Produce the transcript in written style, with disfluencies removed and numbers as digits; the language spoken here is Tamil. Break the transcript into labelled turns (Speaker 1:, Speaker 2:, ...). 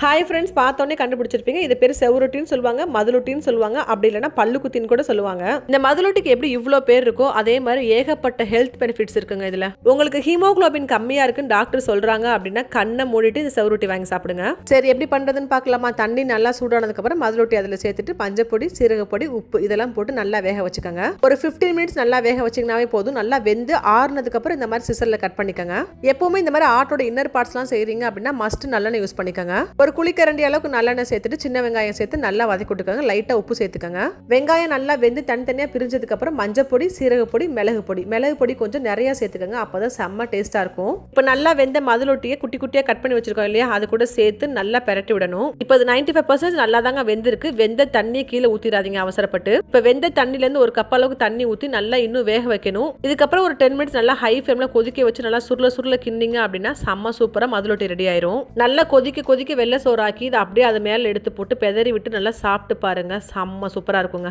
Speaker 1: ஹாய் ஃப்ரெண்ட்ஸ், பார்த்தோன்னே கண்டுபிடிச்சிருப்பீங்க. இது பேர் செவரொட்டின்னு சொல்லுவாங்க, மதுலொட்டின்னு சொல்லுவாங்க, அப்படி இல்லைன்னா பல்லுக்குத்தின்னு கூட சொல்லுவாங்க. இந்த மதுலொட்டிக்கு எப்படி இவ்வளோ பேர் இருக்கோ அதே மாதிரி ஏகப்பட்ட ஹெல்த் பெனிஃபிட்ஸ் இருக்குங்க. இதில் உங்களுக்கு ஹீமோகுளோபின் கம்மியாக இருக்குன்னு டாக்டர் சொல்றாங்க அப்படின்னா கண்ணை மூடிட்டு இந்த செவரொட்டி வாங்கி சாப்பிடுங்க. சரி, எப்படி பண்றதுன்னு பார்க்கலாமா? தண்ணி நல்லா சூடானதுக்கப்புறம் மதுலொட்டி அதில் சேர்த்துட்டு பஞ்சப்பொடி, சீரகப்பொடி, உப்பு இதெல்லாம் போட்டு நல்லா வேக வச்சுக்கோங்க. ஒரு 15 மினிட்ஸ் நல்லா வேக வச்சிங்கனாவே போதும். நல்லா வெந்து ஆறுனதுக்கப்புறம் இந்த மாதிரி சிசரில் கட் பண்ணிக்கோங்க. எப்பவுமே இந்த மாதிரி ஆட்டோட இன்னர் பார்ட்ஸ்லாம் செய்றீங்க அப்படின்னா மஸ்ட் நல்லெண்ணெய் யூஸ் பண்ணிக்கோங்க. ஒரு குளிக்கரண்டி அளவுக்கு நல்லெண்ணெய் சேர்த்துட்டு சின்ன வெங்காயம் சேர்த்து நல்லா வதக்கி விட்டுக்கோங்க. லைட்டா உப்பு சேர்த்துக்கோங்க. வெங்காயம் நல்லா வெந்து தனித்தனியா பிரிஞ்சதுக்கு அப்புறம் மஞ்சப்பொடி, சீரகப்பொடி, மிளகு பொடி கொஞ்சம் நிறைய சேர்த்துக்கோங்க. அப்பதான் செம்ம டேஸ்டா இருக்கும். இப்போ நல்லா வெந்த மதுலொட்டியை குட்டி குட்டியா கட் பண்ணி வச்சிருக்கோம் இல்லையா, அது கூட சேர்த்து நல்லா பெரட்டி விடணும். இப்போ அது 95% நல்லா தாங்க வெந்திருக்கு. வெந்த தண்ணியை கீழே ஊத்திடாதீங்க அவசரப்பட்டு. இப்போ வெந்த தண்ணில இருந்து ஒரு கப் அளவுக்கு தண்ணி ஊத்தி நல்லா இன்னும் வேக வைக்கணும். இதுக்கப்புறம் ஒரு 10 மினிட்ஸ் நல்லா ஹை ஃப்ளேம்ல கொதிக்க வச்சு நல்லா சுருள கிண்டிங்க அப்படின்னா செம்ம சூப்பரா மதுலொட்டி ரெடி ஆயிரும். நல்லா கொதிக்க வெள்ளை சோறாக்கி இதை அப்படியே அது மேலே எடுத்து போட்டு பெதறி விட்டு நல்லா சாப்பிட்டு பாருங்க. செம்ம சூப்பராக இருக்குங்க.